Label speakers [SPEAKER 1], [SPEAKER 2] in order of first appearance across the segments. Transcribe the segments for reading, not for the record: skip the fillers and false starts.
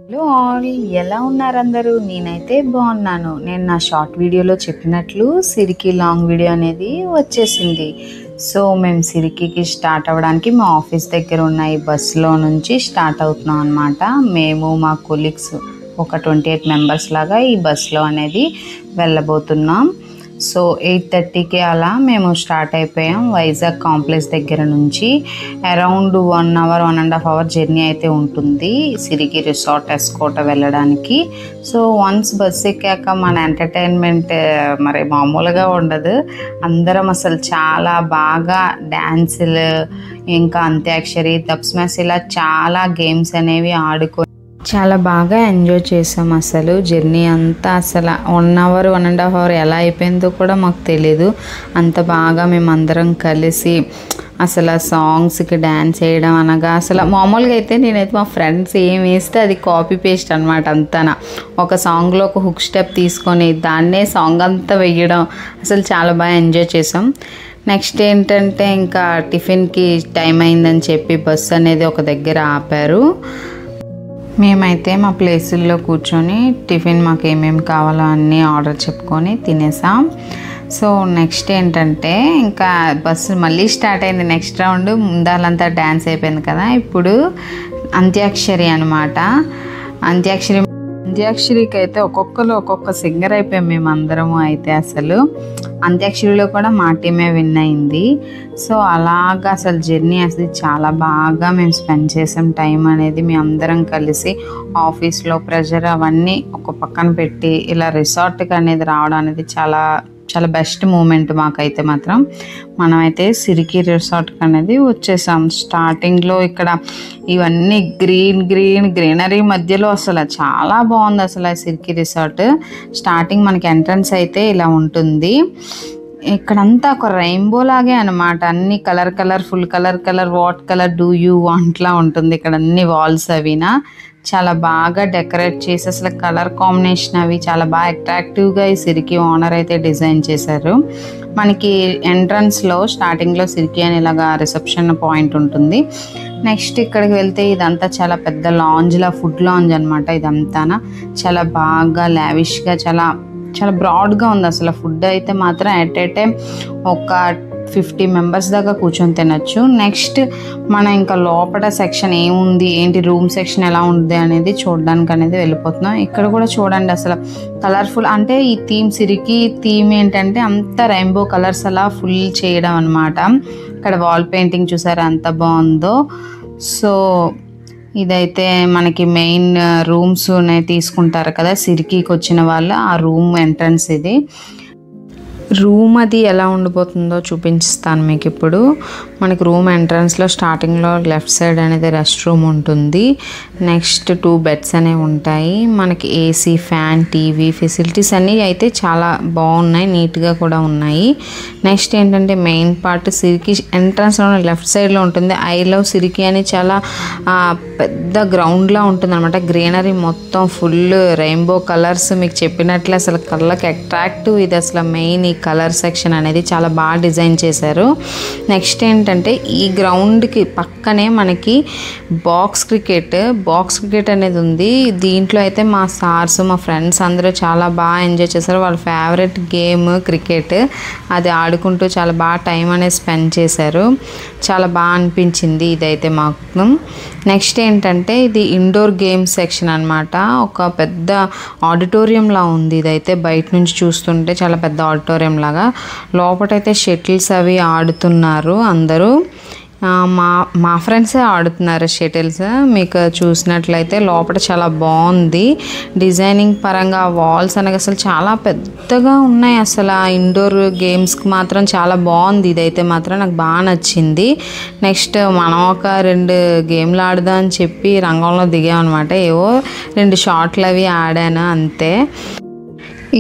[SPEAKER 1] Hello all, ఎలా ఉన్నారు అందరూ? నేనైతే బాగున్నాను. నేను నా షార్ట్ వీడియోలో చెప్పినట్లు సిరికి లాంగ్ వీడియో అనేది వచ్చేసింది. సో మేము సిరికికి స్టార్ట్ అవ్వడానికి మా ఆఫీస్ దగ్గర ఉన్న ఈ బస్సులో నుంచి స్టార్ట్ అవుతున్నాం అనమాట. మేము మా కొలీగ్స్ ఒక 28 మెంబర్స్ లాగా ఈ బస్సులో అనేది వెళ్ళబోతున్నాం. సో 8:30కి అలా మేము స్టార్ట్ అయిపోయాం. వైజాగ్ కాంప్లెక్స్ దగ్గర నుంచి అరౌండ్ 1 అవర్ 1.5 అవర్ జర్నీ అయితే ఉంటుంది సిరికి రిసార్ట్ ఎస్కోట వెళ్ళడానికి. సో వన్స్ బస్ ఎక్కాక మన ఎంటర్టైన్మెంట్ మరి మామూలుగా ఉండదు. అందరం అసలు చాలా బాగా డ్యాన్సులు, ఇంకా అంత్యాక్షరి, దబ్ స్మాష్ ఇలా చాలా గేమ్స్ అనేవి ఆడుకొని చాలా బాగా ఎంజాయ్ చేసాం. అసలు జర్నీ అంతా అసలు 1 అవర్ 1.5 అవర్ ఎలా అయిపోయిందో కూడా మాకు తెలీదు. అంత బాగా మేమందరం కలిసి అసలు ఆ సాంగ్స్కి డ్యాన్స్ వేయడం అనగా అసలు మామూలుగా అయితే నేనైతే మా ఫ్రెండ్స్ ఏం వేస్తే అది కాపీ పేస్ట్ అనమాట. అంతా ఒక సాంగ్లో ఒక హుక్ స్టెప్ తీసుకొని దాన్నే సాంగ్ అంతా వేయడం, అసలు చాలా బాగా ఎంజాయ్ చేసాం. నెక్స్ట్ ఏంటంటే ఇంకా టిఫిన్కి టైం అయిందని చెప్పి బస్సు అనేది ఒక దగ్గర ఆపారు. మేమైతే మా ప్లేసుల్లో కూర్చొని టిఫిన్ మాకు ఏమేమి కావాలో అన్నీ ఆర్డర్ చెప్పుకొని తినేసాం. సో నెక్స్ట్ ఏంటంటే ఇంకా బస్సు మళ్ళీ స్టార్ట్ అయింది. నెక్స్ట్ రౌండ్ ముందాలంతా డ్యాన్స్ అయిపోయింది కదా, ఇప్పుడు అంత్యాక్షరి అనమాట. అంత్యాక్షరికి అయితే ఒక్కొక్కరు ఒక్కొక్క సింగర్ అయిపోయాం మేమందరము. అయితే అసలు అంత్యాక్షరిలో కూడా మా టీమే విన్ అయింది. సో అలాగా అసలు జర్నీ అసలు చాలా బాగా మేము స్పెండ్ చేసాం టైం అనేది. మేము అందరం కలిసి ఆఫీస్లో ప్రెషర్ అవన్నీ ఒక పక్కన పెట్టి ఇలా రిసార్ట్కి అనేది రావడం అనేది చాలా చాలా బెస్ట్ మూమెంట్ మాకైతే మాత్రం. మనమైతే సిరికి రిసార్ట్కి అనేది వచ్చేసాం. స్టార్టింగ్లో ఇక్కడ ఇవన్నీ గ్రీనరీ మధ్యలో అసలు చాలా బాగుంది అసలు ఆ సిరికి రిసార్ట్. స్టార్టింగ్ మనకి ఎంట్రన్స్ అయితే ఇలా ఉంటుంది. ఇక్కడంతా ఒక రెయిన్బో లాగే అనమాట. అన్ని full colour what colour do you వాంట్లా ఉంటుంది ఇక్కడ అన్ని వాల్స్ అవినా. చాలా బాగా డెకరేట్ చేసి అసలు కలర్ కాంబినేషన్ అవి చాలా బాగా అట్రాక్టివ్గా ఈ సిరికి ఓనర్ అయితే డిజైన్ చేశారు. మనకి ఎంట్రన్స్లో స్టార్టింగ్లో సిరికి అని ఇలాగా రిసెప్షన్ పాయింట్ ఉంటుంది. నెక్స్ట్ ఇక్కడికి వెళ్తే ఇదంతా చాలా పెద్ద లాంజ్లా, ఫుడ్ లాంజ్ అనమాట. ఇదంతా చాలా బాగా లావిష్గా చాలా చాలా బ్రాడ్గా ఉంది అసలు. ఫుడ్ అయితే మాత్రం ఎట్ ఏ టైం ఒక 50 మెంబర్స్ దాకా కూర్చొని తినచ్చు. నెక్స్ట్ మనం ఇంకా లోపల సెక్షన్ ఏముంది, ఏంటి రూమ్ సెక్షన్ ఎలా ఉంది అనేది చూడడానికి అనేది వెళ్ళిపోతున్నాం. ఇక్కడ కూడా చూడండి అసలు కలర్ఫుల్, అంటే ఈ థీమ్ సిరికి థీమ్ ఏంటంటే అంత రెయిన్బో కలర్స్ అలా ఫుల్ చేయడం అనమాట. ఇక్కడ వాల్ పెయింటింగ్ చూసారా ఎంత బాగుందో. సో ఇదైతే మనకి మెయిన్ రూమ్స్ తీసుకుంటారు కదా సిరికికి వచ్చిన వాళ్ళు, ఆ రూమ్ ఎంట్రన్స్ ఇది. రూమ్ అది ఎలా ఉండిపోతుందో చూపిస్తాను మీకు ఇప్పుడు. మనకి రూమ్ ఎంట్రన్స్లో స్టార్టింగ్లో లెఫ్ట్ సైడ్ అనేది రెస్ట్ రూమ్ ఉంటుంది. నెక్స్ట్ 2 బెడ్స్ అనేవి ఉంటాయి. మనకి ఏసీ, ఫ్యాన్, టీవీ ఫెసిలిటీస్ అన్నీ అయితే చాలా బాగున్నాయి, నీట్గా కూడా ఉన్నాయి. నెక్స్ట్ ఏంటంటే మెయిన్ పార్ట్ సిరికి ఎంట్రన్స్లో లెఫ్ట్ సైడ్లో ఉంటుంది. ఐ లవ్ సిరికి అని చాలా పెద్ద గ్రౌండ్లా ఉంటుంది అనమాట. గ్రీనరీ మొత్తం ఫుల్ రెయిన్బో కలర్స్ మీకు చెప్పినట్లు అసలు కళ్ళకి అట్రాక్టివ్. ఇది అసలు మెయిన్ ఈ కలర్ సెక్షన్ అనేది చాలా బాగా డిజైన్ చేశారు. నెక్స్ట్ ఏంటంటే ఈ గ్రౌండ్కి పక్కనే మనకి బాక్స్ క్రికెట్ అనేది ఉంది. దీంట్లో అయితే మా సార్స్ మా ఫ్రెండ్స్ అందరూ చాలా బాగా ఎంజాయ్ చేశారు. వాళ్ళ ఫేవరెట్ గేమ్ క్రికెట్, అది ఆడుకుంటూ చాలా బాగా టైం అనేది స్పెండ్ చేశారు. చాలా బాగా అనిపించింది ఇదైతే మాకు. నెక్స్ట్ ఏంటంటే ఇది ఇండోర్ గేమ్స్ సెక్షన్ అనమాట. ఒక పెద్ద ఆడిటోరియంలా ఉంది ఇదైతే. బయట నుంచి చూస్తుంటే చాలా పెద్ద ఆడిటోరియం లాగా. లోపటైతే షటిల్స్ అవి ఆడుతున్నారు అందరూ. మా ఫ్రెండ్సే ఆడుతున్నారు షటిల్స్. మీకు చూసినట్లయితే లోపల చాలా బాగుంది డిజైనింగ్ పరంగా. వాల్స్ అనగా అసలు చాలా పెద్దగా ఉన్నాయి. అసలు ఆ ఇండోర్ గేమ్స్కి మాత్రం చాలా బాగుంది ఇదైతే మాత్రం నాకు బాగా నచ్చింది. నెక్స్ట్ మనం ఒక 2 గేమ్లు ఆడదాం అని చెప్పి రంగంలో దిగామన్నమాట. ఏవో 2 షాట్లు అవి ఆడాను అంతే.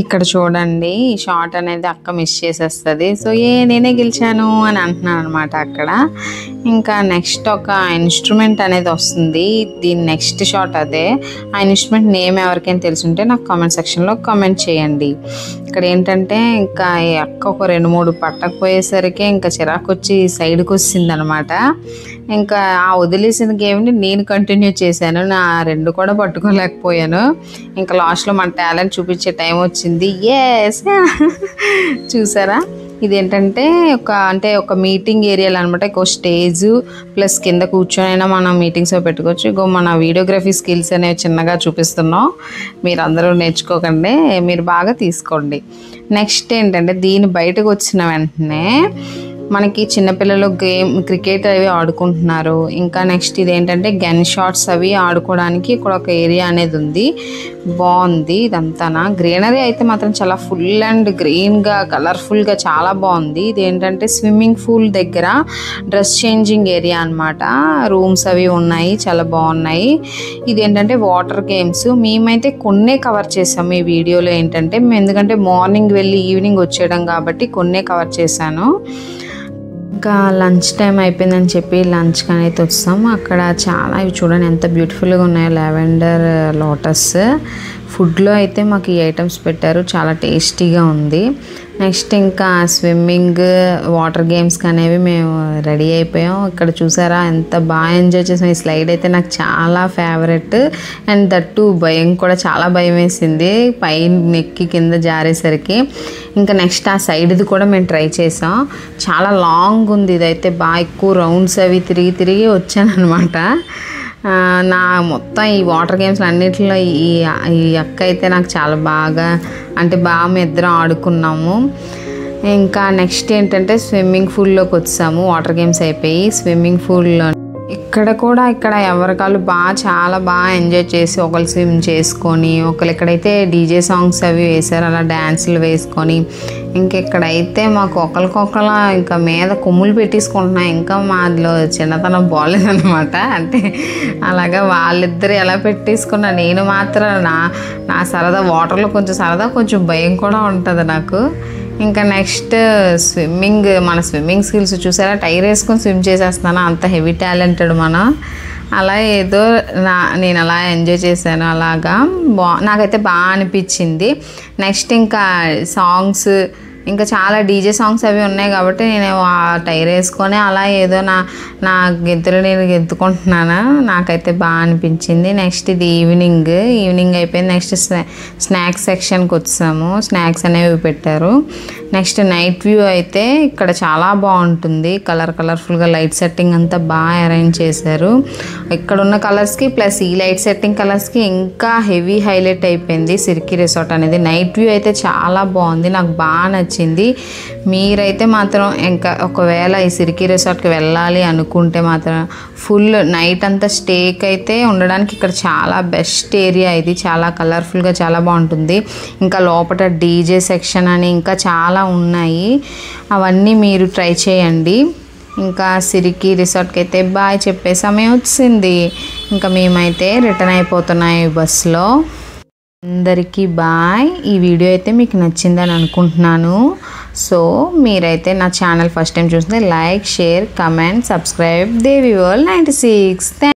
[SPEAKER 1] ఇక్కడ చూడండి ఈ షాట్ అనేది అక్క మిస్ చేసేస్తుంది. సో నేనే గెలిచాను అని అంటున్నాను అనమాట అక్కడ. ఇంకా నెక్స్ట్ ఒక ఇన్స్ట్రుమెంట్ అనేది వస్తుంది, దీని నెక్స్ట్ షాట్ అదే. ఆ ఇన్స్ట్రుమెంట్ నేమ్ ఎవరికైనా తెలుసుంటే నాకు కామెంట్ సెక్షన్లో కామెంట్ చేయండి. ఇక్కడ ఏంటంటే ఇంకా ఈ అక్క ఒక 2-3 పట్టకపోయేసరికి ఇంకా చిరాకు వచ్చి సైడ్కి వచ్చింది అనమాట. ఇంకా ఆ వదిలేసిన గేమ్ని నేను కంటిన్యూ చేశాను, నా 2 కూడా పట్టుకోలేకపోయాను. ఇంకా లాస్ట్లో మన టాలెంట్ చూపించే టైం వచ్చింది. ఎస్ చూసారా, ఇదేంటంటే ఒక మీటింగ్ ఏరియాలో అనమాట. ఒక స్టేజ్ ప్లస్ కింద కూర్చొనైనా మనం మీటింగ్స్ పెట్టుకోవచ్చు. ఇగో మన వీడియోగ్రఫీ స్కిల్స్ అనేవి చిన్నగా చూపిస్తున్నాం, మీరు అందరూ నేర్చుకోకండి, మీరు బాగా తీసుకోండి. నెక్స్ట్ ఏంటంటే దీని బయటకు వచ్చిన వెంటనే మనకి చిన్నపిల్లలు క్రికెట్ అవి ఆడుకుంటున్నారు. ఇంకా నెక్స్ట్ ఇదేంటంటే గన్ షాట్స్ అవి ఆడుకోవడానికి ఇక్కడ ఒక ఏరియా అనేది ఉంది, బాగుంది. ఇదంతా గ్రీనరీ అయితే మాత్రం చాలా ఫుల్ అండ్ గ్రీన్గా కలర్ఫుల్గా చాలా బాగుంది. ఇదేంటంటే స్విమ్మింగ్ పూల్ దగ్గర డ్రెస్ చేంజింగ్ ఏరియా అనమాట, రూమ్స్ అవి ఉన్నాయి, చాలా బాగున్నాయి. ఇదేంటంటే వాటర్ గేమ్స్, మేమైతే కొన్నే కవర్ చేసాము ఈ వీడియోలో. ఏంటంటే మేము ఎందుకంటే మార్నింగ్ వెళ్ళి ఈవినింగ్ వచ్చేయడం కాబట్టి కొన్నే కవర్ చేశాను. ఇంకా లంచ్ టైం అయిపోయిందని చెప్పి లంచ్కి అనేది వచ్చాం. అక్కడ చాలా ఇవి చూడండి ఎంత బ్యూటిఫుల్గా ఉన్నాయో, లావెండర్ లోటస్. ఫుడ్లో అయితే మాకు ఈ ఐటమ్స్ పెట్టారు, చాలా టేస్టీగా ఉంది. నెక్స్ట్ ఇంకా స్విమ్మింగ్ వాటర్ గేమ్స్కి అనేవి మేము రెడీ అయిపోయాం. ఇక్కడ చూసారా ఎంత బాగా ఎంజాయ్ చేసాం. ఈ స్లైడ్ అయితే నాకు చాలా ఫేవరెట్, అండ్ దట్టు భయం కూడా, చాలా భయం వేసింది పైన ఎక్కి కింద జారేసరికి. ఇంకా నెక్స్ట్ ఆ సైడ్ది కూడా మేము ట్రై చేసాం, చాలా లాంగ్ ఉంది. ఇదైతే బాగా ఎక్కువ రౌండ్స్ అవి తిరిగి వచ్చాను అనమాట. నా మొత్తం ఈ వాటర్ గేమ్స్ అన్నింటిలో ఈ అక్క అయితే నాకు చాలా బాగా మేము ఇద్దరం ఆడుకున్నాము. ఇంకా నెక్స్ట్ ఏంటంటే స్విమ్మింగ్ పూల్లోకి వచ్చాము, వాటర్ గేమ్స్ అయిపోయి స్విమ్మింగ్ పూల్లో ఇక్కడ ఎవరికాళ్ళు చాలా బాగా ఎంజాయ్ చేసి ఒకరు స్విమ్ చేసుకొని, ఒకరు ఇక్కడైతే డీజే సాంగ్స్ అవి వేశారు, అలా డ్యాన్సులు వేసుకొని. ఇంకెక్కడైతే మాకు ఒకరికొకరు ఇంకా మీద కొమ్ములు పెట్టేసుకుంటున్నాయి. ఇంకా మాలో చిన్నతనం బాగాలేదనమాట, అంటే అలాగా వాళ్ళిద్దరు ఎలా పెట్టేసుకున్నా, నేను మాత్రం నా సరదా వాటర్లో కొంచెం భయం కూడా ఉంటుంది నాకు. ఇంకా నెక్స్ట్ మన స్విమ్మింగ్ స్కిల్స్ చూసారా, టైర్ వేసుకొని స్విమ్ చేసేస్తాను, అంత హెవీ టాలెంటెడ్ మనం. అలా ఏదో నేను అలా ఎంజాయ్ చేశాను, అలాగా నాకైతే బాగా అనిపించింది. నెక్స్ట్ ఇంకా సాంగ్స్, ఇంకా చాలా డీజే సాంగ్స్ అవి ఉన్నాయి కాబట్టి నేను ఆ టైర్ వేసుకొని అలా ఏదో నా గెంతులు నేను గెంతుకుంటున్నాను, నాకైతే బాగా అనిపించింది. నెక్స్ట్ ఇది ఈవినింగ్ అయిపోయింది. నెక్స్ట్ స్నాక్స్ సెక్షన్కి వచ్చాము, స్నాక్స్ అనేవి పెట్టారు. నెక్స్ట్ నైట్ వ్యూ అయితే ఇక్కడ చాలా బాగుంటుంది, కలర్ఫుల్గా లైట్ సెట్టింగ్ అంతా బాగా అరేంజ్ చేశారు. ఇక్కడ ఉన్న కలర్స్కి ప్లస్ ఈ లైట్ సెట్టింగ్ కలర్స్కి ఇంకా హెవీ హైలైట్ అయిపోయింది సిరికి రిసార్ట్ అనేది. నైట్ వ్యూ అయితే చాలా బాగుంది, నాకు బాగా నచ్చింది. మీరైతే మాత్రం ఇంకా ఒకవేళ ఈ సిరికి రిసార్ట్కి వెళ్ళాలి అనుకుంటే మాత్రం ఫుల్ నైట్ అంతా స్టేక్ అయితే ఉండడానికి ఇక్కడ చాలా బెస్ట్ ఏరియా ఇది, చాలా కలర్ఫుల్గా చాలా బాగుంటుంది. ఇంకా లోపల డీజే సెక్షన్ అని ఇంకా చాలా ఉన్నాయి, అవన్నీ మీరు ట్రై చేయండి. ఇంకా సిరికి రిసార్ట్కి అయితే బాయ్ చెప్పే సమయం వచ్చింది. ఇంకా మేమైతే రిటర్న్ అయిపోతున్నాయి బస్సులో. అందరికీ బాయ్. ఈ వీడియో అయితే మీకు నచ్చిందని అనుకుంటున్నాను. సో మీరైతే నా ఛానల్ ఫస్ట్ టైం చూస్తే లైక్, షేర్, కమెంట్, సబ్స్క్రైబ్. దేవి వరల్డ్ 96.